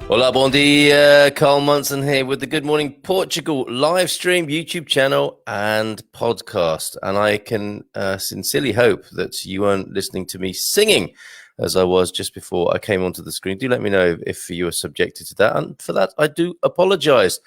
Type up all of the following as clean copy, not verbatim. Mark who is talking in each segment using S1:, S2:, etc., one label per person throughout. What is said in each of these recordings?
S1: Hola, bon dia. Carl Munson here with the Good Morning Portugal live stream, YouTube channel and podcast. And I can sincerely hope that you weren't listening to me singing as I was just before I came onto the screen. Do let me know if you were subjected to that. And for that, I do apologize.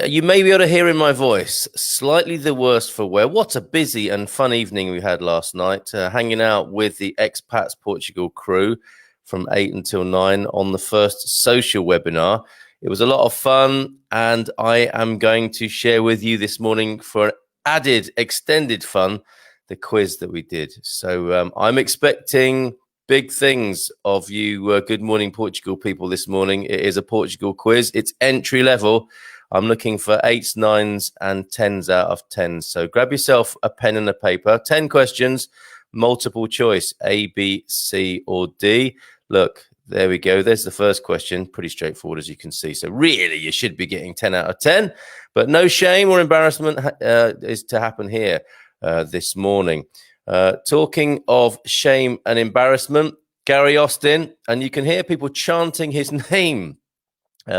S1: You may be able to hear in my voice, slightly the worse for wear. What a busy and fun evening we had last night, hanging out with the Expats Portugal crew from 8 until 9 on the first social webinar. It was a lot of fun, and I am going to share with you this morning for added, extended fun, the quiz that we did. So I'm expecting big things of you Good Morning Portugal people this morning. It is a Portugal quiz. It's entry level. I'm looking for 8s, 9s, and 10s out of 10s. So grab yourself a pen and a paper. 10 questions, multiple choice, A, B, C, or D. Look, there we go. There's the first question. Pretty straightforward, as you can see. So really, you should be getting 10 out of 10. But no shame or embarrassment is to happen here this morning. Talking of shame and embarrassment, Gary Austin, and you can hear people chanting his name.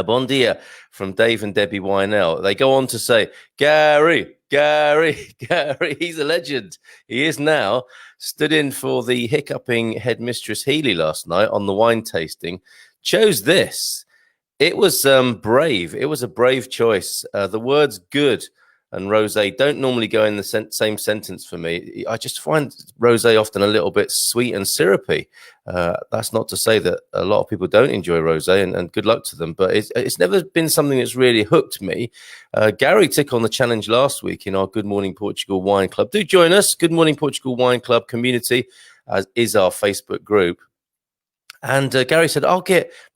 S1: Bon dia from Dave and Debbie Yhnell. They go on to say, Gerry, Gerry, Gerry. He's a legend. He is now. Stood in for the hiccuping headmistress Healy last night on the wine tasting. Chose this. It was brave. It was a brave choice. The words good and rosé don't normally go in the same sentence for me. I just find rosé often a little bit sweet and syrupy. That's not to say that a lot of people don't enjoy rosé, and good luck to them, but it's never been something that's really hooked me. Gary took on the challenge last week in our Good Morning Portugal Wine Club. Do join us. Good Morning Portugal Wine Club community is our Facebook group. And Gary said, not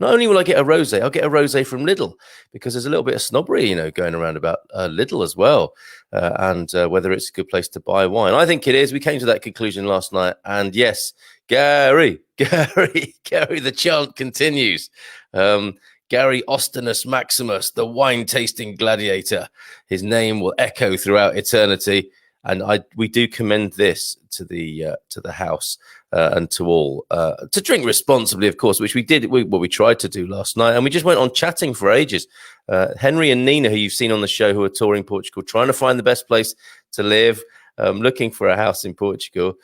S1: only will I get a rosé, I'll get a rosé from Lidl, because there's a little bit of snobbery, going around about Lidl as well, and whether it's a good place to buy wine. I think it is. We came to that conclusion last night. And yes, Gary, the chant continues. Gary Austinus Maximus, the wine tasting gladiator. His name will echo throughout eternity. And we do commend this to the house and to all to drink responsibly, of course, which we did. We tried to do last night, and we just went on chatting for ages. Henry and Nina, who you've seen on the show, who are touring Portugal, trying to find the best place to live, looking for a house in Portugal.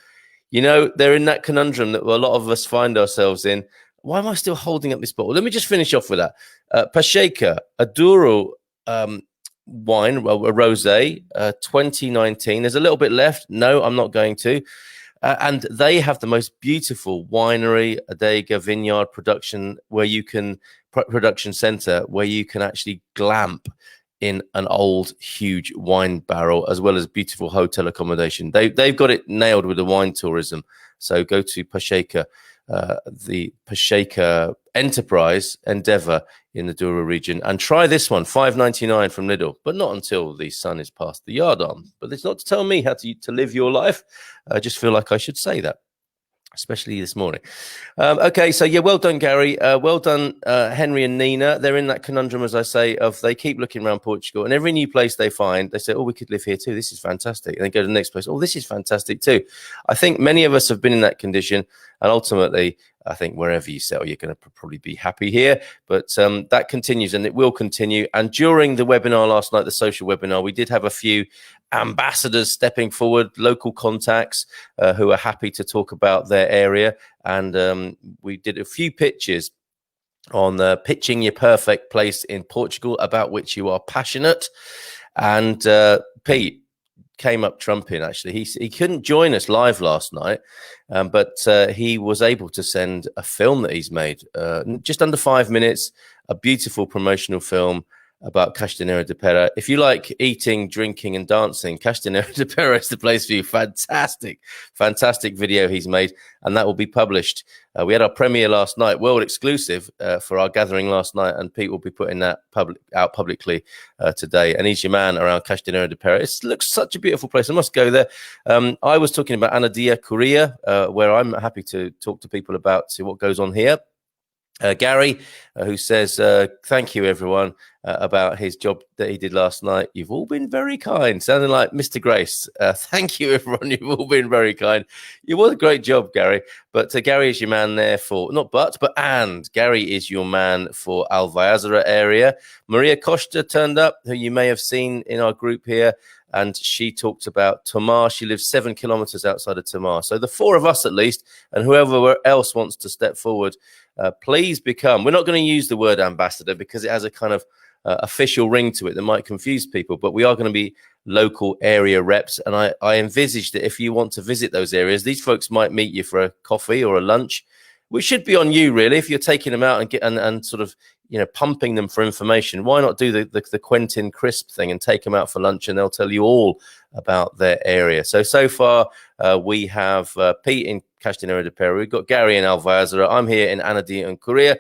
S1: They're in that conundrum that a lot of us find ourselves in. Why am I still holding up this bottle? Let me just finish off with that. Pacheca Douro wine, well, a rosé, 2019. There's a little bit left. No, I'm not going to. And they have the most beautiful winery, adega, vineyard production center where you can actually glamp in an old, huge wine barrel, as well as beautiful hotel accommodation. They've got it nailed with the wine tourism. So go to Pacheca, the Pacheca endeavor in the Douro region, and try this one, $5.99 from Lidl, but not until the sun is past the yard arm. But it's not to tell me how to live your life. I just feel like I should say that, especially this morning. Okay, so yeah, well done, Gary. Well done, Henry and Nina. They're in that conundrum, as I say, of they keep looking around Portugal, and every new place they find, they say, oh, we could live here too. This is fantastic. And they go to the next place. Oh, this is fantastic too. I think many of us have been in that condition, and ultimately, I think wherever you settle, you're going to probably be happy here. But that continues, and it will continue. And during the webinar last night, the social webinar, we did have a few ambassadors stepping forward, local contacts who are happy to talk about their area. And we did a few pitches on pitching your perfect place in Portugal about which you are passionate. And Pete came up trumping, actually. He couldn't join us live last night, but he was able to send a film that he's made, just under 5 minutes, a beautiful promotional film about Castanheira de Pera. If you like eating, drinking, and dancing, Castanheira de Pera is the place for you. Fantastic video he's made, and that will be published. We had our premiere last night, world exclusive for our gathering last night, and Pete will be putting that out publicly today. And he's your man around Castanheira de Pera. It looks such a beautiful place. I must go there. I was talking about Anadia Korea, where I'm happy to talk to people about what goes on here. Gary, who says, thank you, everyone, about his job that he did last night. You've all been very kind. Sounding like Mr. Grace. Thank you, everyone. You've all been very kind. It was a great job, Gary. But Gary is your man there for, and Gary is your man for Albertella area. Maria Costa turned up, who you may have seen in our group here. And she talked about Tomar. She lives 7 kilometers outside of Tomar. So the four of us, at least, and whoever else wants to step forward, please become. We're not going to use the word ambassador because it has a kind of official ring to it that might confuse people. But we are going to be local area reps. And I envisage that if you want to visit those areas, these folks might meet you for a coffee or a lunch, which should be on you, really, if you're taking them out and sort of, pumping them for information. Why not do the Quentin Crisp thing and take them out for lunch, and they'll tell you all about their area. So far, we have Pete in Castanera de Peru. We've got Gary in Alvarezara. I'm here in Anadi and Korea.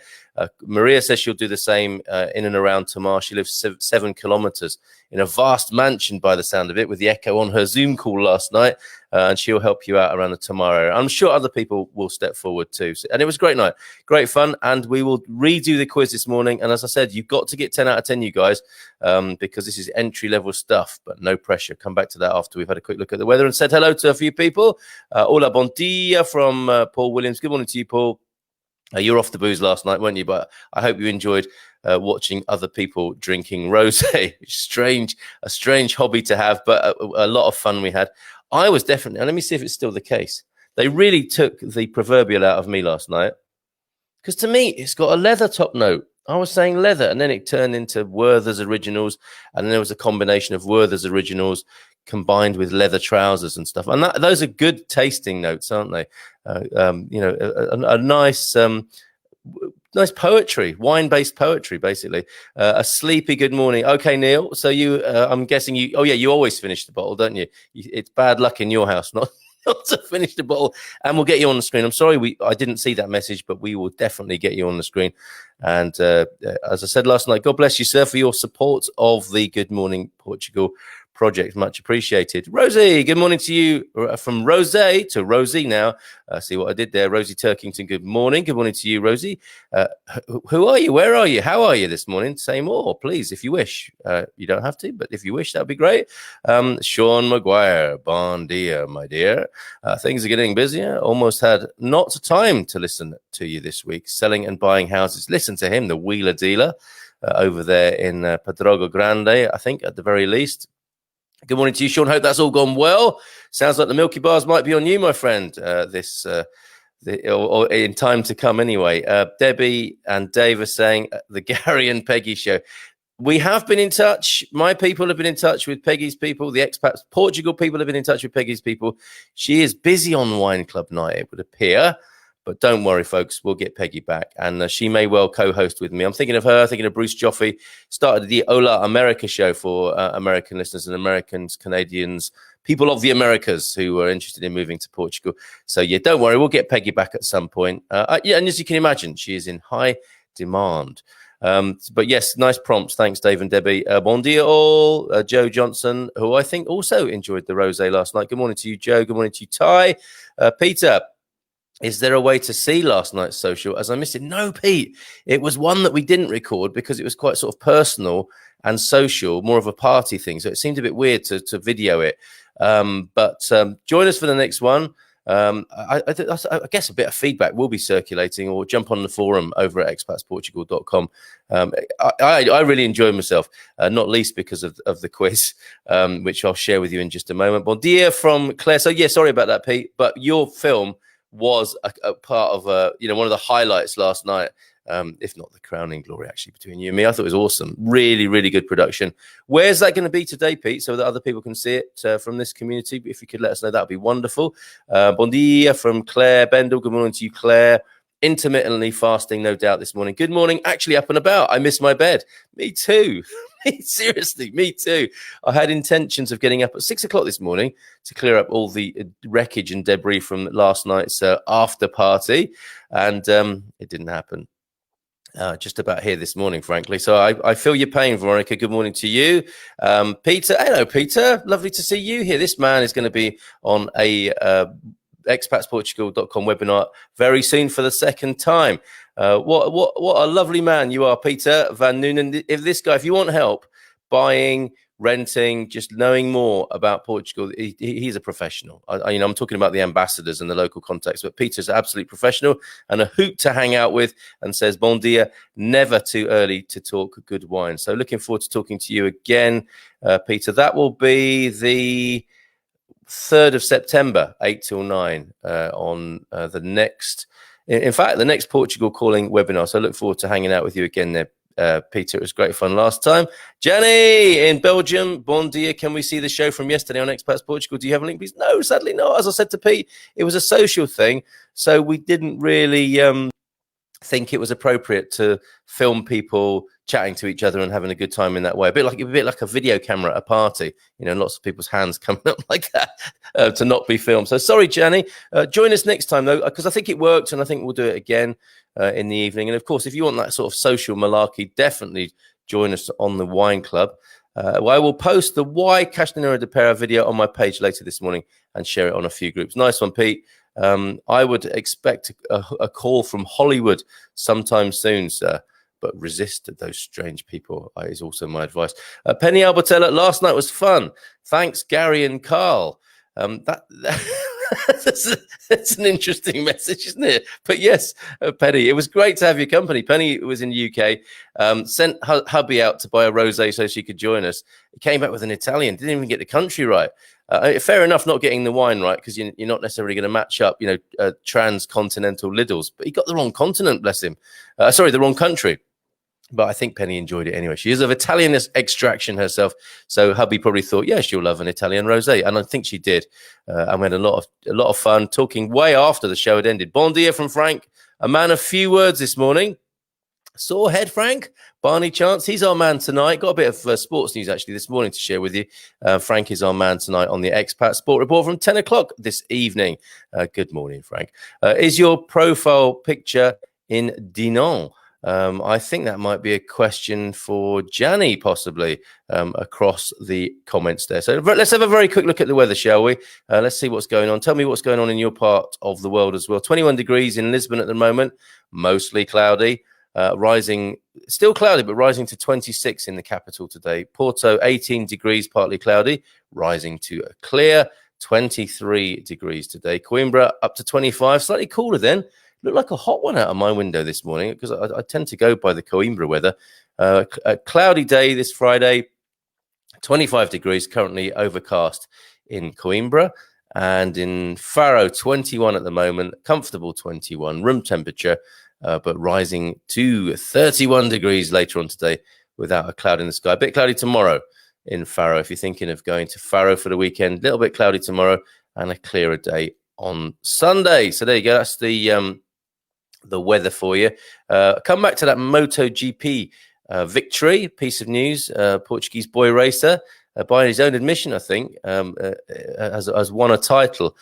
S1: Maria says she'll do the same in and around Tomar. She lives 7 kilometers in a vast mansion by the sound of it, with the echo on her Zoom call last night, and she'll help you out around the Tomar area. I'm sure other people will step forward too. And it was a great night, great fun, and we will redo the quiz this morning. And as I said, you've got to get 10 out of 10, you guys, because this is entry-level stuff, but no pressure. Come back to that after we've had a quick look at the weather and said hello to a few people. Hola, bon dia from Paul Williams. Good morning to you, Paul. You were off the booze last night, weren't you? But I hope you enjoyed watching other people drinking rosé. A strange hobby to have, but a lot of fun we had. I was definitely, and let me see if it's still the case. They really took the proverbial out of me last night, because to me, it's got a leather top note. I was saying leather, and then it turned into Werther's Originals, and then there was a combination of Werther's Originals combined with leather trousers and stuff. And those are good tasting notes, aren't they? A nice poetry, wine-based poetry, basically. A sleepy good morning. Okay, Neil. So I'm guessing you always finish the bottle, don't you? It's bad luck in your house, not to finish the bottle. And we'll get you on the screen. I'm sorry, I didn't see that message, but we will definitely get you on the screen. And as I said last night, God bless you, sir, for your support of the Good Morning Portugal project. Much appreciated. Rosie, good morning to you. From Rose to Rosie now. See what I did there. Rosie Turkington, good morning. Good morning to you, Rosie. Who are you? Where are you? How are you this morning? Say more, please, if you wish. You don't have to, but if you wish, that'd be great. Sean Maguire, bon dia, my dear. Things are getting busier. Almost had not time to listen to you this week. Selling and buying houses. Listen to him, the wheeler dealer over there in Pedrogo Grande, I think, at the very least. Good morning to you, Sean. Hope that's all gone well. Sounds like the Milky Bars might be on you, my friend, or in time to come anyway. Debbie and Dave are saying the Gary and Peggy show. We have been in touch. My people have been in touch with Peggy's people. The Expats Portugal people have been in touch with Peggy's people. She is busy on Wine Club night, it would appear. But don't worry, folks, we'll get Peggy back. And she may well co-host with me. I'm thinking of her, thinking of Bruce Joffe. Started the Hola America show for American listeners and Americans, Canadians, people of the Americas who are interested in moving to Portugal. So, yeah, don't worry, we'll get Peggy back at some point. And as you can imagine, she is in high demand. But yes, nice prompts. Thanks, Dave and Debbie. Bon dia all. Joe Johnson, who I think also enjoyed the rosé last night. Good morning to you, Joe. Good morning to you, Ty. Peter. Is there a way to see last night's social as I missed it? No, Pete. It was one that we didn't record because it was quite sort of personal and social, more of a party thing. So it seemed a bit weird to video it. But join us for the next one. I guess a bit of feedback will be circulating, or jump on the forum over at expatsportugal.com. I really enjoyed myself, not least because of the quiz, which I'll share with you in just a moment. Bon dia from Claire. So, yeah, sorry about that, Pete, but your film was a part of one of the highlights last night, if not the crowning glory, actually, between you and me. I thought it was awesome. Really, really good production. Where's that going to be today, Pete, so that other people can see it from this community? If you could let us know, that would be wonderful. Bon dia from Claire Bendle. Good morning to you, Claire. Intermittently fasting, no doubt, this morning. Good morning. Actually up and about. I missed my bed. Me too. Seriously, me too. I had intentions of getting up at 6 o'clock this morning to clear up all the wreckage and debris from last night's after party, and it didn't happen. Just about here this morning, frankly. So I feel your pain, Veronica. Good morning to you. Peter, hello, Peter. Lovely to see you here. This man is going to be on a expatsportugal.com webinar very soon for the second time. What a lovely man you are, Peter Van Noonen. If you want help buying, renting, just knowing more about Portugal, he's a professional. I'm talking about the ambassadors and the local contacts, but Peter's an absolute professional and a hoot to hang out with, and says, bon dia, never too early to talk good wine. So looking forward to talking to you again, Peter. That will be the 3rd of September, 8 till 9 on the next, in fact, the next Portugal Calling webinar. So I look forward to hanging out with you again there, Peter. It was great fun last time. Jenny in Belgium, bon dia. Can we see the show from yesterday on Expats Portugal? Do you have a link, please? No, sadly not. As I said to Pete, it was a social thing, so we didn't really think it was appropriate to film people chatting to each other and having a good time in that way. A bit like a video camera at a party, lots of people's hands coming up like that to not be filmed. So sorry, Jenny. Join us next time though, because I think it worked, and I think we'll do it again in the evening. And of course, if you want that sort of social malarkey, definitely join us on the Wine Club. I will post the Why Castanera de Pera video on my page later this morning and share it on a few groups. Nice one, Pete. I would expect a call from Hollywood sometime soon, sir, but resist those strange people is also my advice. Penny Albertella, last night was fun. Thanks, Gerry and Carl. That's an interesting message, isn't it? But yes, Penny, it was great to have your company. Penny was in the UK, sent hubby out to buy a rosé so she could join us. He came back with an Italian, didn't even get the country right. Fair enough not getting the wine right, because you're not necessarily going to match up, transcontinental Lidls, but he got the wrong continent, bless him. The wrong country. But I think Penny enjoyed it anyway. She is of Italian extraction herself, so hubby probably thought, yeah, she'll love an Italian rosé, and I think she did. And we had a lot of fun talking way after the show had ended. Bon dia from Frank, a man of few words this morning. Sore head, Frank. Barney Chance, he's our man tonight. Got a bit of sports news actually this morning to share with you. Frank is our man tonight on the Expat Sport Report from 10 o'clock this evening. Good morning, Frank. Is your profile picture in Yhnell? I think that might be a question for Gianni, possibly, across the comments there. So let's have a very quick look at the weather, shall we? Let's see what's going on. Tell me what's going on in your part of the world as well. 21 degrees in Lisbon at the moment, mostly cloudy. Rising, still cloudy, but rising to 26 in the capital today. Porto, 18 degrees, partly cloudy, rising to a clear 23 degrees today. Coimbra, up to 25, slightly cooler then. Looked like a hot one out of my window this morning, because I tend to go by the Coimbra weather. A cloudy day this Friday, 25 degrees, currently overcast in Coimbra. And in Faro, 21 at the moment, comfortable 21, room temperature, but rising to 31 degrees later on today without a cloud in the sky. A bit cloudy tomorrow in Faro. If you're thinking of going to Faro for the weekend, a little bit cloudy tomorrow and a clearer day on Sunday. So there you go. That's the weather for you. Come back to that MotoGP victory. Piece of news. Portuguese boy racer, by his own admission, I think, has won a title.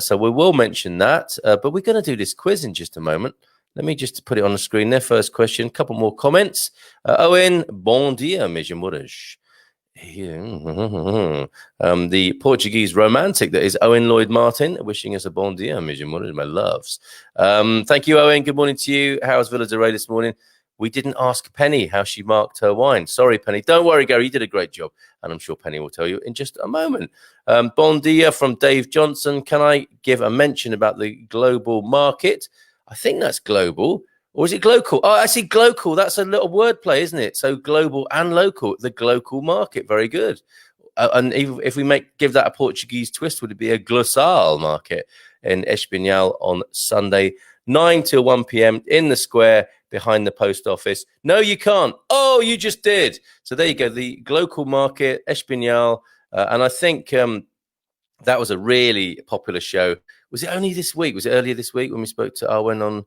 S1: So we will mention that. But we're going to do this quiz in just a moment. Let me just put it on the screen there. First question, couple more comments. Owen, bon dia, meus amores. The Portuguese romantic that is Owen Lloyd Martin, wishing us a bon dia, meus amores, my loves. Thank you, Owen. Good morning to you. How's Villa de Rey this morning? We didn't ask Penny how she marked her wine. Sorry, Penny. Don't worry, Gary. You did a great job. And I'm sure Penny will tell you in just a moment. Bon dia from Dave Johnson. Can I give a mention about the global market? I think that's global. Or is it glocal? Oh, I see glocal. That's a little wordplay, isn't it? So global and local, the glocal market. Very good. And if we give that a Portuguese twist, would it be a glosal market in Yhnell on Sunday, 9 till 1 p.m. in the square behind the post office? No, you can't. Oh, you just did. So there you go. The glocal market, Yhnell. And I think that was a really popular show. Was it only this week? Was it earlier this week when we spoke to Arwen on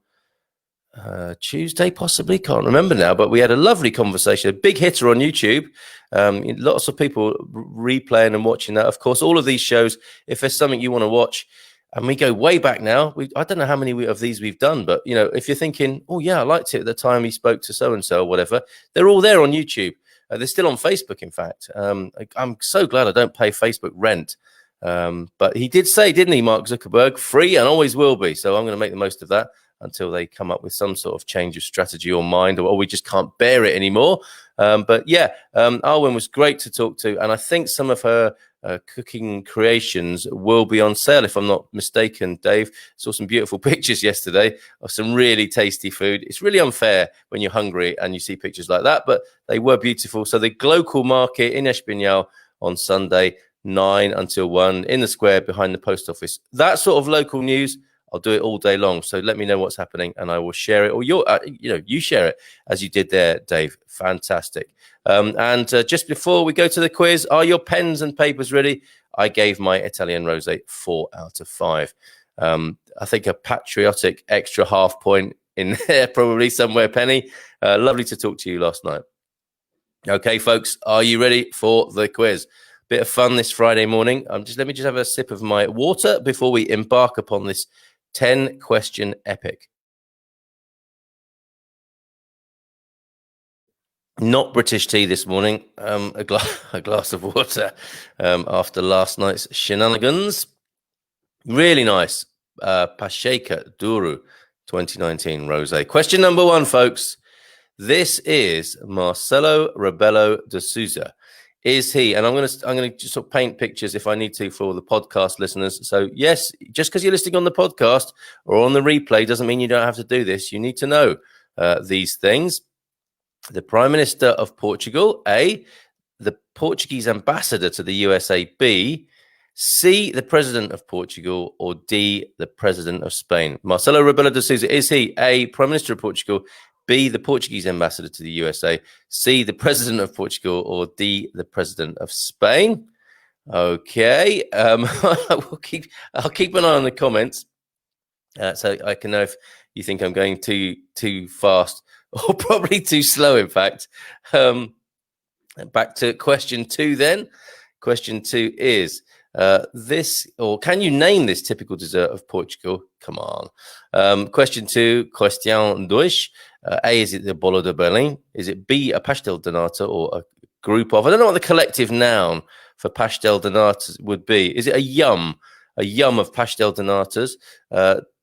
S1: Tuesday, possibly? Can't remember now, but we had a lovely conversation, a big hitter on YouTube. Lots of people replaying and watching that. Of course, all of these shows, if there's something you want to watch, and we go way back now, I don't know how many of these we've done, but if you're thinking, oh yeah, I liked it at the time he spoke to so-and-so or whatever, they're all there on YouTube. They're still on Facebook, in fact. I'm so glad I don't pay Facebook rent. But he did say, didn't he, Mark Zuckerberg, free and always will be. So I'm going to make the most of that. until they come up with some sort of change of strategy or mind, or we just can't bear it anymore. But yeah, Arwen was great to talk to, and I think some of her cooking creations will be on sale, if I'm not mistaken. Dave, saw some beautiful pictures yesterday of some really tasty food. It's really unfair when you're hungry and you see pictures like that, but they were beautiful. So the local market in Yhnell on Sunday, 9 until 1 in the square behind the post office. That sort of local news, I'll do it all day long. So let me know what's happening and I will share it, or you share it as you did there, Dave. Fantastic. And just before we go to the quiz, are your pens and papers ready? I gave my Italian Rosé 4 out of 5. I think a patriotic extra half point in there, probably somewhere, Penny. Lovely to talk to you last night. Okay, folks, are you ready for the quiz? Bit of fun this Friday morning. Let me just have a sip of my water before we embark upon this 10-question epic. Not British tea this morning. A glass of water after last night's shenanigans. Really nice. Pacheca Douro 2019 Rosé. Question number 1, folks. This is Marcelo Rebelo de Souza. Is he? And I'm going to just sort of paint pictures if I need to for the podcast listeners. So yes, just because you're listening on the podcast or on the replay doesn't mean you don't have to do this. You need to know these things. The Prime Minister of Portugal, A, the Portuguese ambassador to the USA, B, C, the President of Portugal, or D, the President of Spain. Marcelo Rebelo de Souza, is he A, Prime Minister of Portugal, B, the Portuguese ambassador to the USA, C, the President of Portugal, or D, the President of Spain? Okay, I'll keep an eye on the comments so I can know if you think I'm going too fast or probably too slow, in fact. Back to question 2 then. Question 2 is this, or can you name this typical dessert of Portugal? Come on. Question 2, question 2. A, is it the bolo de Berlim? Is it B, a pastel de nata, or a group of? I don't know what the collective noun for pastel de nata would be. Is it a yum of pastel de natas,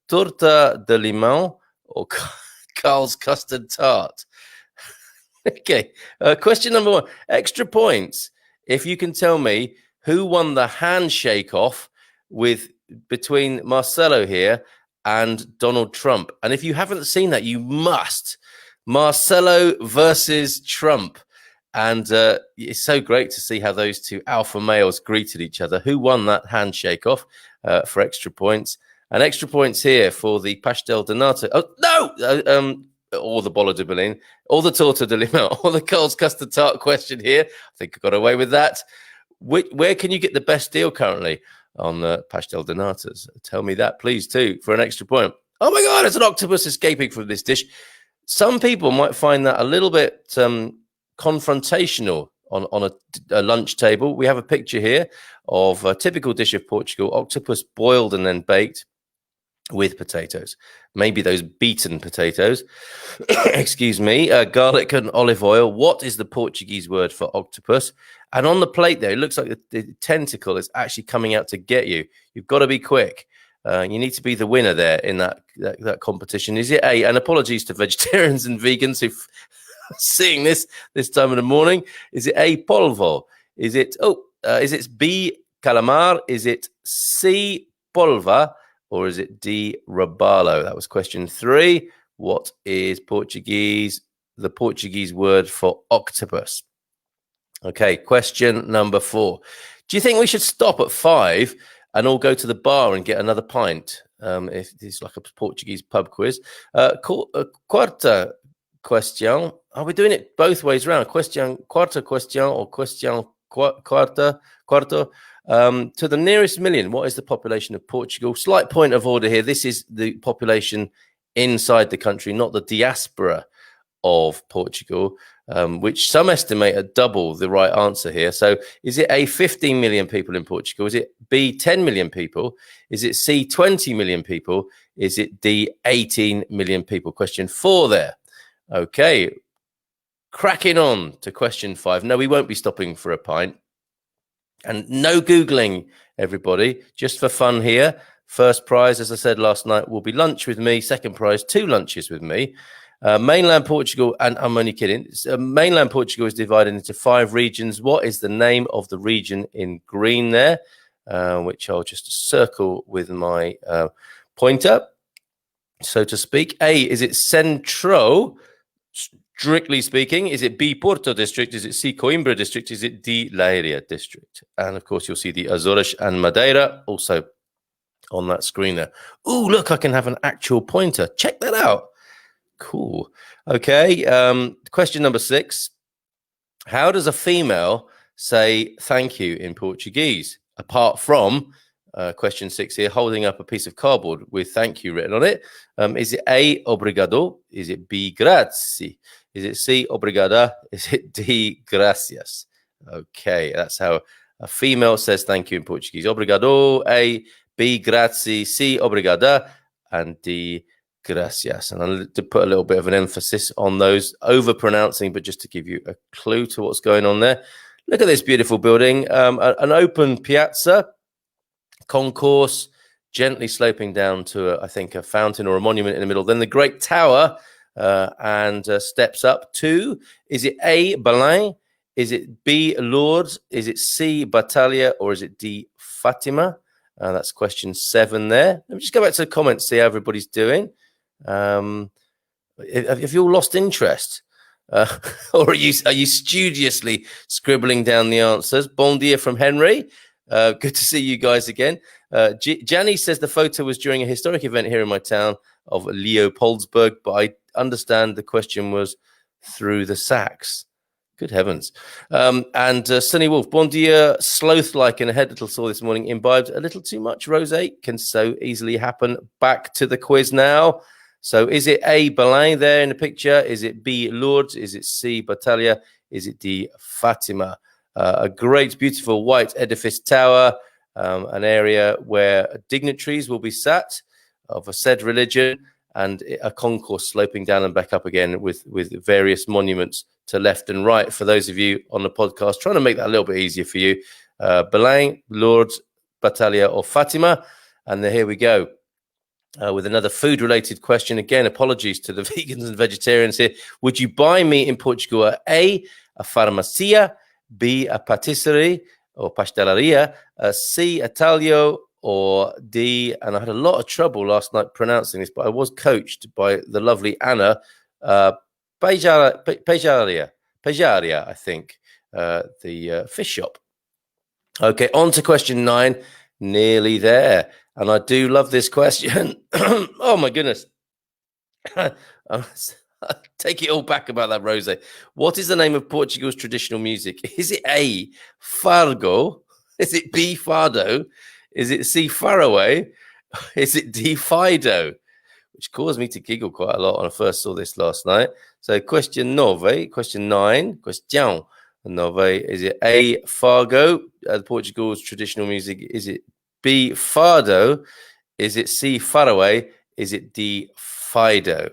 S1: torta de limão, or Carl's custard tart? Okay. Question number 1. Extra points if you can tell me who won the handshake off between Marcelo here and Donald Trump. And if you haven't seen that, you must. Marcelo versus Trump. And it's so great to see how those two alpha males greeted each other. Who won that handshake off for extra points? And extra points here for the pastel de nata. Oh, no! Or the bolo de Berlin, or the torta de limão, or the Carl's custard tart question here. I think I got away with that. Where can you get the best deal currently on the pastel de natas? Tell me that, please, too, for an extra point. Oh my God, it's an octopus escaping from this dish. Some people might find that a little bit confrontational on a lunch table. We have a picture here of a typical dish of Portugal, octopus boiled and then baked with potatoes, maybe those beaten potatoes, excuse me, garlic and olive oil. What is the Portuguese word for octopus? And on the plate there, it looks like the tentacle is actually coming out to get you. You've got to be quick. You need to be the winner there in that competition. Is it A? And apologies to vegetarians and vegans who seeing this time of the morning. Is it A, polvo? Is it B, calamar? Is it C, polva? Or is it D, robalo? That was question 3. What is the Portuguese word for octopus? Okay, question number 4. Do you think we should stop at 5 and all go to the bar and get another pint? If it's like a Portuguese pub quiz. Quarta question. Are we doing it both ways around? Quarta question or question quarto? To the nearest million, what is the population of Portugal? Slight point of order here. This is the population inside the country, not the diaspora of Portugal, which some estimate at double the right answer here. So is it A, 15 million people in Portugal? Is it B, 10 million people? Is it C, 20 million people? Is it D, 18 million people? Question 4 there. Okay, cracking on to question 5. No, we won't be stopping for a pint. And no Googling, everybody, just for fun here. First prize, as I said last night, will be lunch with me. Second prize, 2 lunches with me. Mainland Portugal, and I'm only kidding. Mainland Portugal is divided into 5 regions. What is the name of the region in green there? Which I'll just circle with my pointer, so to speak. A, is it Centro, strictly speaking? Is it B, Porto district? Is it C, Coimbra district? Is it D, Leiria district? And of course, you'll see the Azores and Madeira also on that screen there. Oh, look, I can have an actual pointer. Check that out. Cool. Okay. Question number 6. How does a female say thank you in Portuguese? Apart from question 6 here, holding up a piece of cardboard with thank you written on it. Is it A, obrigado? Is it B, grazie? Is it C, obrigada? Is it D, gracias? Okay, that's how a female says thank you in Portuguese. Obrigado, A, B, grazie, C, obrigada, and D, gracias. And I'll put a little bit of an emphasis on those over pronouncing, but just to give you a clue to what's going on there. Look at this beautiful building, an open piazza, concourse, gently sloping down to, I think, a fountain or a monument in the middle. Then the Great Tower and steps up to, is it A, Belém? Is it B, Lourdes? Is it C, Batalha? Or is it D, Fatima? That's question 7 there. Let me just go back to the comments, see how everybody's doing. Have you all lost interest? Or are you studiously scribbling down the answers? Bon dia from Henry. Good to see you guys again. Janny says the photo was during a historic event here in my town of Leopoldsburg, but I understand the question was through the sacks. Good heavens. And Sunny Wolf, bon dia, sloth-like in a head little sore this morning, imbibed a little too much rosé, can so easily happen. Back to the quiz now. So is it A, Belém there in the picture? Is it B, Lourdes? Is it C, Batalha? Is it D, Fatima? A great, beautiful white edifice tower, an area where dignitaries will be sat of a said religion, and a concourse sloping down and back up again with various monuments to left and right. For those of you on the podcast, trying to make that a little bit easier for you. Belém, Lourdes, Batalha, or Fatima. And then here we go. With another food-related question. Again, apologies to the vegans and vegetarians here. Would you buy meat in Portugal at A, a farmacia, B, a patisserie or pastelaria, C, a talho, or D, and I had a lot of trouble last night pronouncing this, but I was coached by the lovely Anna, Pejaria, I think, the fish shop. Okay, on to question 9. Nearly there. And I do love this question. Oh, my goodness. Take it all back about that rosé. What is the name of Portugal's traditional music? Is it A, Fargo? Is it B, Fado? Is it C, Faraway? Is it D, Fido? Which caused me to giggle quite a lot when I first saw this last night. So question 9. Question 9. Is it A, Fargo, Portugal's traditional music? Is it B, Fado? Is it C, Faraway? Is it D, Fido?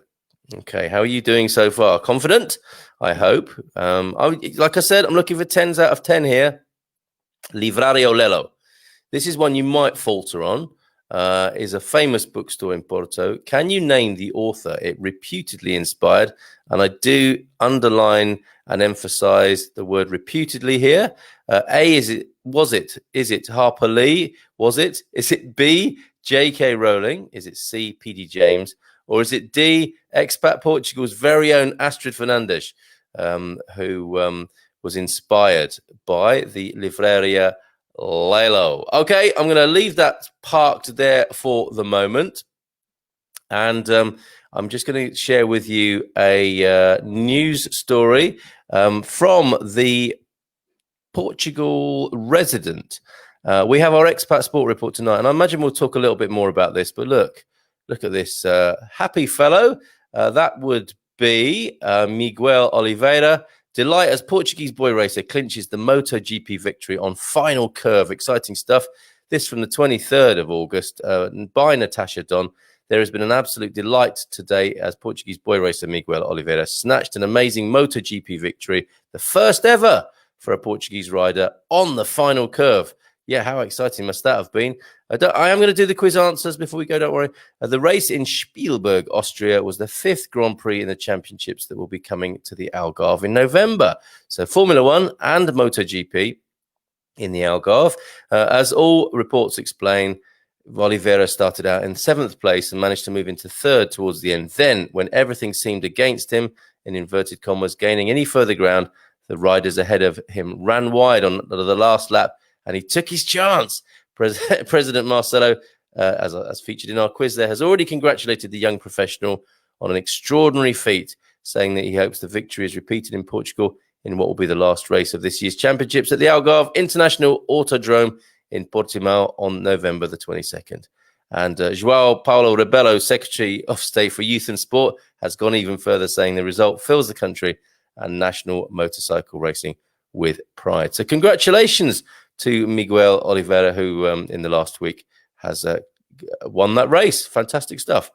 S1: Okay, how are you doing so far? Confident? I hope. Like I said, I'm looking for 10s out of 10 here. Livrario Lelo. This is one you might falter on. Is a famous bookstore in Porto. Can you name the author it reputedly inspired? And I do underline and emphasize the word reputedly here. A, is it Harper Lee? Was it? Is it B, J.K. Rowling? Is it C, P.D. James? Or is it D, Expat Portugal's very own Astrid Fernandes, who was inspired by the Livraria Lelo? Okay, I'm going to leave that parked there for the moment. And I'm just going to share with you a news story from the Portugal resident. We have our Expat Sport report tonight, and I imagine we'll talk a little bit more about this. But look at this happy fellow. That would be Miguel Oliveira. Delight as Portuguese boy racer clinches the MotoGP victory on final curve. Exciting stuff. This from the 23rd of August by Natasha Don. There has been an absolute delight today as Portuguese boy racer Miguel Oliveira snatched an amazing MotoGP victory, the first ever for a Portuguese rider on the final curve, Yeah, how exciting must that have been? I am going to do the quiz answers before we go, don't worry. The race in Spielberg, Austria, was the 5th Grand Prix in the championships that will be coming to the Algarve in November. So Formula One and MotoGP in the Algarve. As all reports explain, Oliveira started out in 7th place and managed to move into 3rd towards the end. Then, when everything seemed against him, in inverted commas, gaining any further ground, the riders ahead of him ran wide on the last lap, and he took his chance. President Marcelo, as featured in our quiz there, has already congratulated the young professional on an extraordinary feat, saying that he hopes the victory is repeated in Portugal in what will be the last race of this year's championships at the Algarve International Autodrome in Portimao on November the 22nd. And João Paulo Rebelo, Secretary of State for Youth and Sport, has gone even further, saying the result fills the country and national motorcycle racing with pride. So congratulations to Miguel Oliveira, who in the last week has won that race. Fantastic stuff.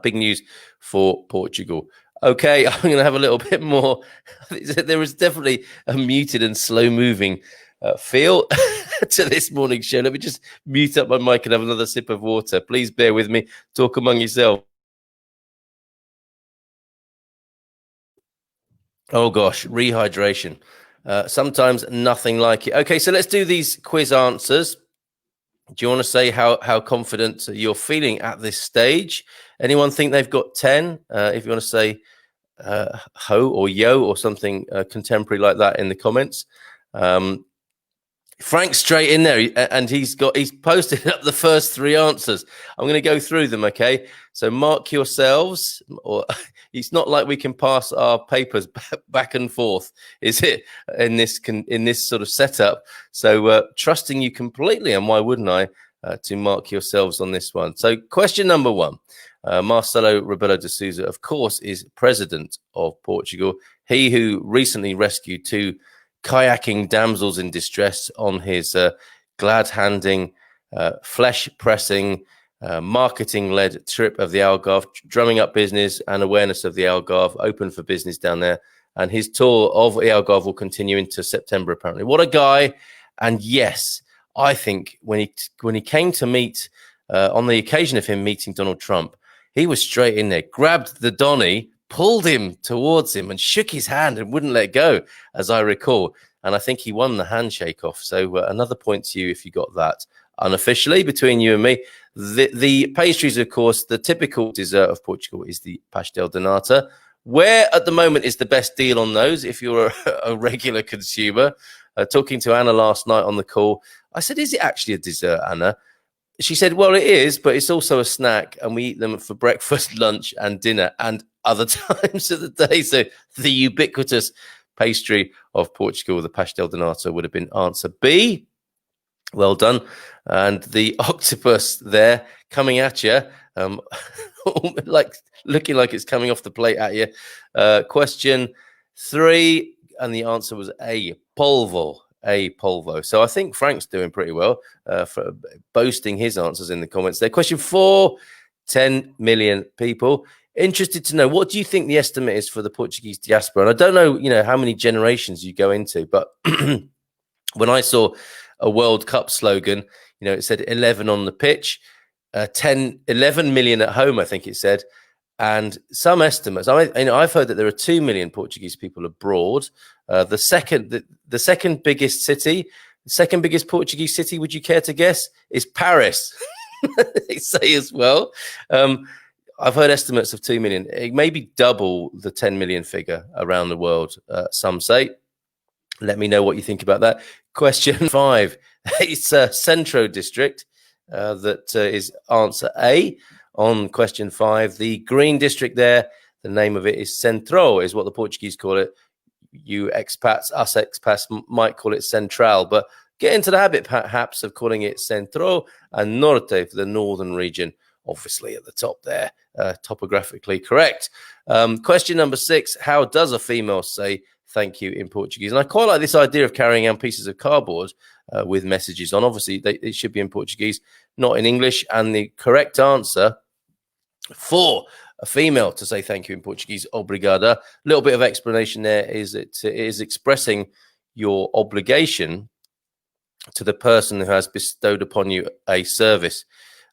S1: Big news for Portugal. Okay, I'm going to have a little bit more. There is definitely a muted and slow-moving feel to this morning's show. Let me just mute up my mic and have another sip of water. Please bear with me. Talk among yourselves. Oh, gosh, rehydration. Sometimes nothing like it. Okay, so let's do these quiz answers. Do you want to say how confident you're feeling at this stage? Anyone think they've got 10? If you want to say ho or yo or something contemporary like that in the comments. Frank's straight in there, and he's posted up the first 3 answers. I'm going to go through them, okay? So mark yourselves. Or it's not like we can pass our papers back and forth, is it? In this sort of setup. So trusting you completely, and why wouldn't I? To mark yourselves on this one. So question number 1. Marcelo Rebelo de Sousa, of course, is president of Portugal. He who recently rescued 2 kayaking damsels in distress on his glad-handing, flesh-pressing, marketing-led trip of the Algarve, drumming up business and awareness of the Algarve, open for business down there. And his tour of the Algarve will continue into September, apparently. What a guy. And yes, I think when he came to meet, on the occasion of him meeting Donald Trump, he was straight in there, grabbed the Donny, pulled him towards him and shook his hand and wouldn't let go, as I recall. And I think he won the handshake off. So another point to you if you got that. Unofficially, between you and me, the pastries, of course, the typical dessert of Portugal is the pastel de nata. Where at the moment is the best deal on those if you're a regular consumer? Talking to Anna last night on the call, I said, is it actually a dessert, Anna? She said, well, it is, but it's also a snack, and we eat them for breakfast, lunch, and dinner, and other times of the day. So the ubiquitous pastry of Portugal, the pastel de nata, would have been answer B. Well done. And the octopus there coming at you, like looking like it's coming off the plate at you. Question 3, and the answer was A, polvo. A polvo. So I think Frank's doing pretty well for boasting his answers in the comments there. Question 4, 10 million people. Interested to know, what do you think the estimate is for the Portuguese diaspora? And I don't know, how many generations you go into, but when I saw a World Cup slogan, it said 11 on the pitch, 11 million at home, I think it said. And some estimates, I've heard that there are 2 million Portuguese people abroad. The second biggest city, the second biggest Portuguese city, would you care to guess, is Paris? They say as well. I've heard estimates of 2 million. It may be double the 10 million figure around the world, some say. Let me know what you think about that. Question 5. It's Centro District. That is answer A. On question 5, the green district there, the name of it is Centro, is what the Portuguese call it. You expats, us expats might call it Central, but get into the habit perhaps of calling it Centro and Norte for the northern region, obviously at the top there, topographically correct. Question number 6, how does a female say thank you in Portuguese? And I quite like this idea of carrying out pieces of cardboard with messages on. Obviously, it should be in Portuguese, not in English. And the correct answer for a female to say thank you in Portuguese, obrigada. A little bit of explanation there is it is expressing your obligation to the person who has bestowed upon you a service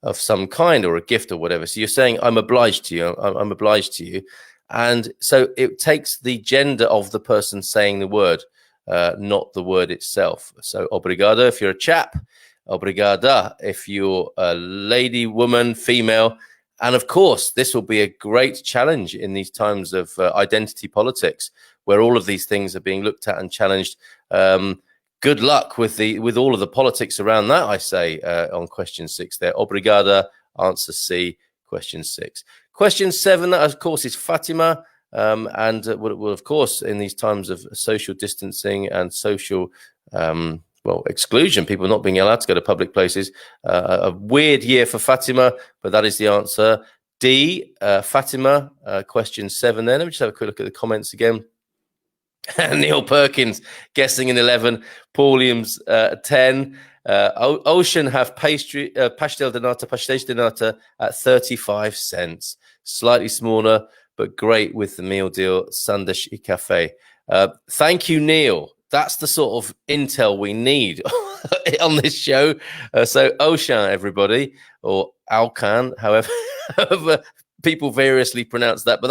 S1: of some kind or a gift or whatever. So you're saying, I'm obliged to you. I'm obliged to you. And so it takes the gender of the person saying the word, not the word itself. So obrigado if you're a chap, obrigada if you're a lady, woman, female. And of course, this will be a great challenge in these times of identity politics, where all of these things are being looked at and challenged. Good luck with all of the politics around that, I say, on question 6 there. Obrigada, answer C, question 6. Question 7, that of course, is Fatima. And will, of course, in these times of social distancing and social exclusion, people not being allowed to go to public places, a weird year for Fatima, but that is the answer. D, Fatima, question 7 there. Let me just have a quick look at the comments again. Neil Perkins guessing in 11, Paulium's 10. Ocean have pastel de nata, pastéis de nata at 35 cents. Slightly smaller, but great with the meal deal, sanduíche y café. Thank you, Neil. That's the sort of intel we need on this show. So Ocean, everybody, or Alcan, however people variously pronounce that, but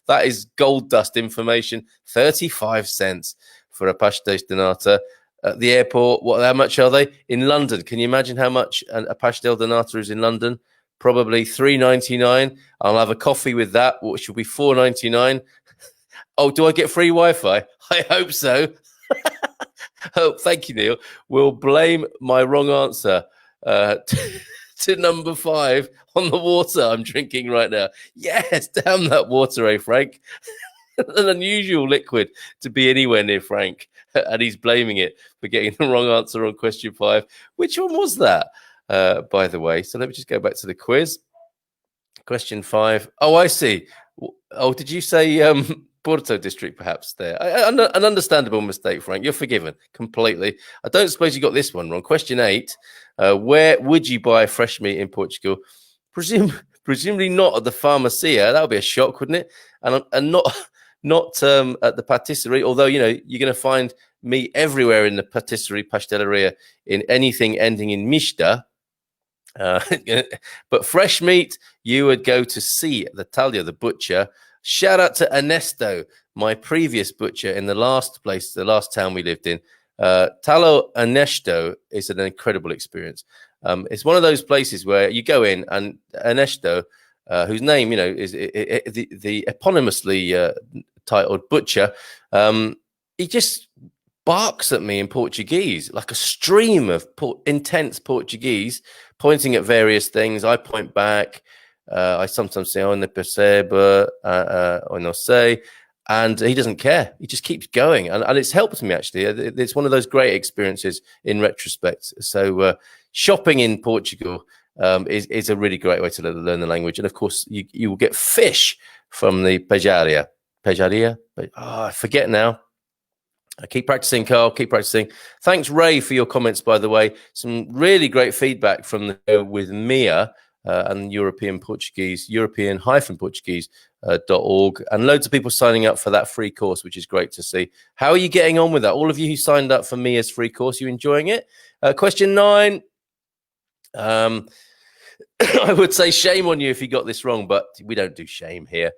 S1: that is gold dust information. 35 cents for a pastéis de nata at the airport. How much are they in London? Can you imagine how much a pastel de nata is in London? Probably $3.99. I'll have a coffee with that, which will be $4.99. Oh, do I get free Wi-Fi? I hope so. Oh, thank you, Neil. We'll blame my wrong answer to number 5 on the water I'm drinking right now. Yes, damn that water, Frank? An unusual liquid to be anywhere near Frank. And he's blaming it for getting the wrong answer on question 5. Which one was that, by the way? So let me just go back to the quiz. Question 5. Oh, I see. Oh, did you say Porto district perhaps there? An understandable mistake, Frank. You're forgiven completely. I don't suppose you got this one wrong. Question 8. Where would you buy fresh meat in Portugal? Presumably not at the pharmacia. That would be a shock, wouldn't it? And not at the patisserie, although, you know, you're going to find meat everywhere in the patisserie, pasteleria, in anything ending in mista. But fresh meat, you would go to see the Talia, the butcher. Shout out to Ernesto, my previous butcher in the last town we lived in. Talo Ernesto is an incredible experience. It's one of those places where you go in and Ernesto, whose name, you know, is the eponymously titled butcher, he just barks at me in Portuguese, like a stream of intense Portuguese, pointing at various things. I point back. I sometimes say, "Oh, não percebo," or "não sei," and he doesn't care. He just keeps going, and it's helped me actually. It's one of those great experiences in retrospect. So shopping in Portugal is a really great way to learn the language, and of course, you will get fish from the pejaria. Pejaria? Oh, I forget now. Keep practicing, Carl. Keep practicing. Thanks, Ray, for your comments, by the way. Some really great feedback from the show with Mia and European-Portuguese.org. And loads of people signing up for that free course, which is great to see. How are you getting on with that? All of you who signed up for Mia's free course, you enjoying it? Question 9. I would say shame on you if you got this wrong, but we don't do shame here.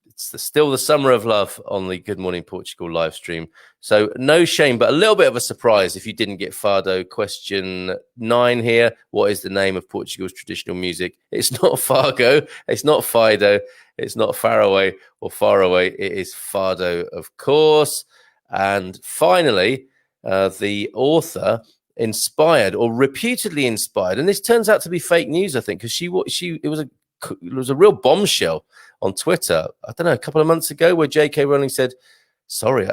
S1: It's still the summer of love on the Good Morning Portugal live stream. So no shame, but a little bit of a surprise if you didn't get Fado. Question 9 here. What is the name of Portugal's traditional music? It's not Fargo. It's not Fido. It's not Faraway or Faraway. It is Fado, of course. And finally, the author inspired or reputedly inspired, and this turns out to be fake news, I think, because it was a real bombshell on Twitter, I don't know, a couple of months ago, where J.K. Rowling said, sorry,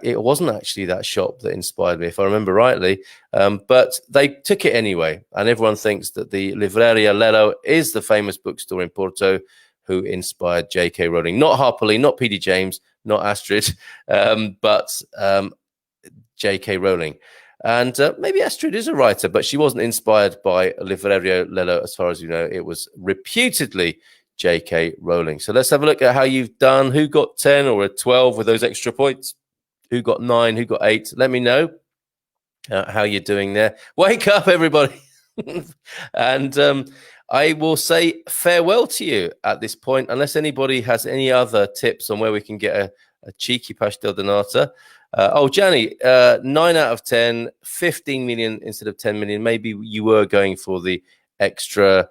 S1: it wasn't actually that shop that inspired me, if I remember rightly, but they took it anyway, and everyone thinks that the Livraria Lelo is the famous bookstore in Porto who inspired J.K. Rowling. Not Harper Lee, not P.D. James, not Astrid, but J.K. Rowling. And maybe Astrid is a writer, but she wasn't inspired by Livraria Lelo, as far as you know. It was reputedly J.K. Rowling. So let's have a look at how you've done. Who got 10 or a 12 with those extra points? Who got 9? Who got 8? Let me know. how you're doing there. Wake up, everybody. And I will say farewell to you at this point, unless anybody has any other tips on where we can get a cheeky pastel de nata. Gianni, 9 out of 10, 15 million instead of 10 million. Maybe you were going for the extra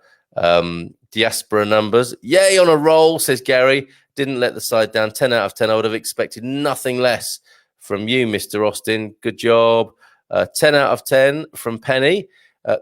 S1: diaspora numbers. Yay, on a roll, says Gerry. Didn't let the side down. 10 out of 10. I would have expected nothing less from you, Mr. Austin. Good job. 10 out of 10 from Penny.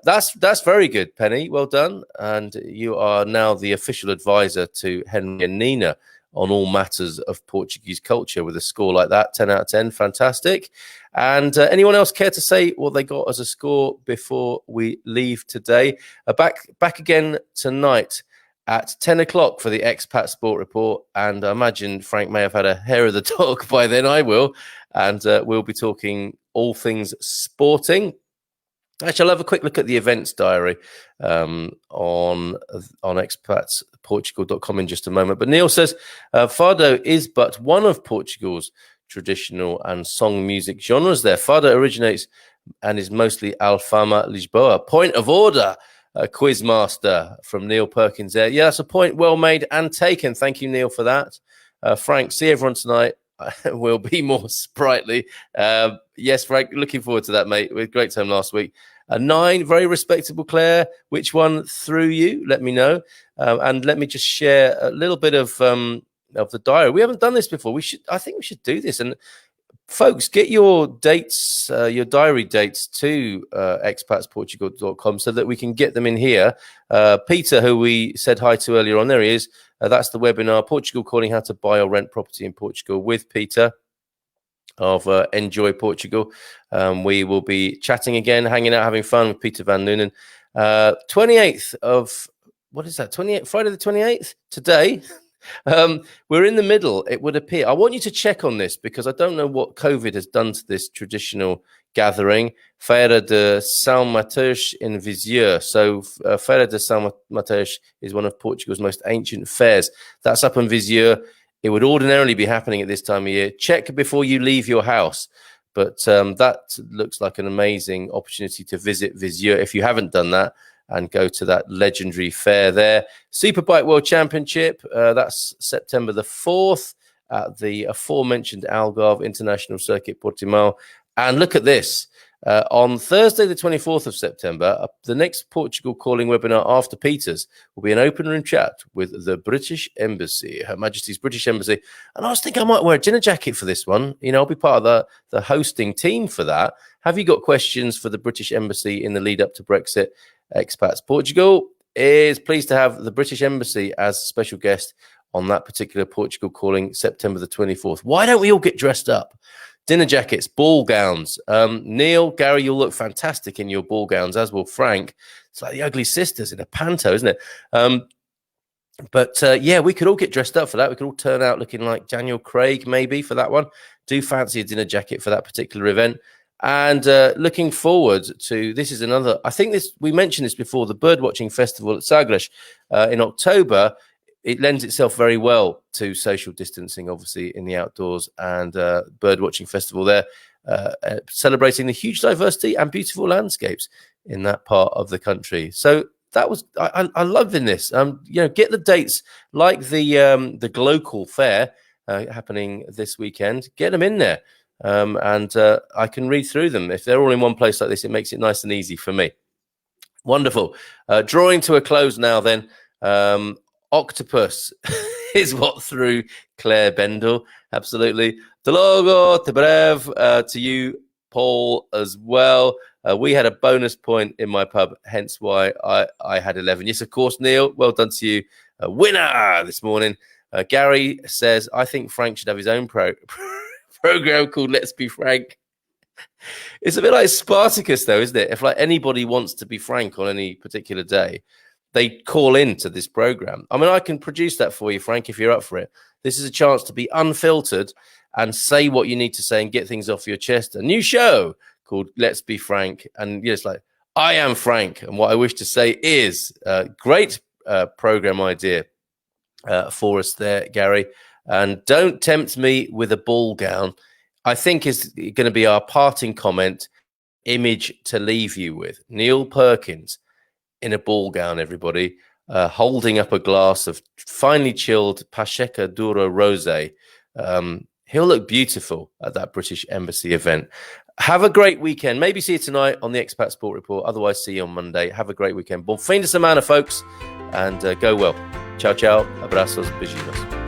S1: That's very good, Penny. Well done. And you are now the official advisor to Henry and Nina on all matters of Portuguese culture with a score like that. 10 out of 10. Fantastic. And anyone else care to say what they got as a score before we leave today? Back again tonight at 10 o'clock for the Expat Sport Report. And I imagine Frank may have had a hair of the dog by then. I will. And we'll be talking all things sporting. Actually, I'll have a quick look at the events diary on expatsportugal.com in just a moment. But Neil says, Fado is but one of Portugal's traditional and song music genres there. Fado originates and is mostly Alfama Lisboa. Point of order, Quizmaster from Neil Perkins there. Yeah, that's a point well made and taken. Thank you, Neil, for that. Frank, see everyone tonight. Will be more sprightly. Yes, Frank, looking forward to that, mate. We had a great time last week. 9, very respectable, Claire. Which one threw you? Let me know. And let me just share a little bit of the diary. We haven't done this before. I think we should do this. And folks, get your dates, your diary dates to expatsportugal.com so that we can get them in here. Peter, who we said hi to earlier on, there he is. That's the webinar, Portugal Calling, How to Buy or Rent Property in Portugal with Peter of Enjoy Portugal. We will be chatting again, hanging out, having fun with Peter Van Noonen. 28th of, what is that, 28th, Friday the 28th? Today. We're in the middle, it would appear. I want you to check on this because I don't know what COVID has done to this traditional gathering. Feira de São Mateus in Viseu. So Feira de São Mateus is one of Portugal's most ancient fairs. That's up in Viseu. It would ordinarily be happening at this time of year. Check before you leave your house. But that looks like an amazing opportunity to visit Viseu if you haven't done that and go to that legendary fair there. Superbike World Championship, that's September the 4th at the aforementioned Algarve International Circuit Portimão. And look at this. On Thursday, the 24th of September, the next Portugal Calling webinar after Peter's will be an open room chat with the British Embassy, Her Majesty's British Embassy. And I was thinking I might wear a dinner jacket for this one. You know, I'll be part of the hosting team for that. Have you got questions for the British Embassy in the lead up to Brexit? Expats Portugal is pleased to have the British Embassy as a special guest on that particular Portugal Calling, September the 24th. Why don't we all get dressed up? Dinner jackets, ball gowns. Neil, Gary, you'll look fantastic in your ball gowns, as will Frank. It's like the Ugly Sisters in a panto, isn't it? Yeah, we could all get dressed up for that. We could all turn out looking like Daniel Craig, maybe, for that one. Do fancy a dinner jacket for that particular event. And looking forward to, this is another, I think we mentioned this before, the Birdwatching Festival at Sagres in October. It lends itself very well to social distancing, obviously, in the outdoors, and birdwatching festival there, celebrating the huge diversity and beautiful landscapes in that part of the country. So that was, I loving this. Get the dates like the Glocal Fair happening this weekend. Get them in there, and I can read through them. If they're all in one place like this, it makes it nice and easy for me. Wonderful. Drawing to a close now, then. Octopus is what threw Claire Bendle. Absolutely. Te logo, te breve, to you, Paul, as well. We had a bonus point in my pub, hence why I had 11. Yes, of course, Neil. Well done to you. A winner this morning. Gary says, I think Frank should have his own program called Let's Be Frank. It's a bit like Spartacus, though, isn't it? If like anybody wants to be Frank on any particular day, they call into this program. I mean, I can produce that for you, Frank, if you're up for it. This is a chance to be unfiltered and say what you need to say and get things off your chest. A new show called Let's Be Frank. And it's like, I am Frank. And what I wish to say is a great program idea for us there, Gary. And don't tempt me with a ball gown. I think is going to be our parting comment. image to leave you with. Neil Perkins in a ball gown, everybody, holding up a glass of finely chilled Pacheca Douro Rose. He'll look beautiful at that British Embassy event. Have a great weekend. Maybe see you tonight on the Expat Sport Report. Otherwise, see you on Monday. Have a great weekend. Bom fim de semana, folks, and go well. Ciao, ciao. Abraços, beijinhos.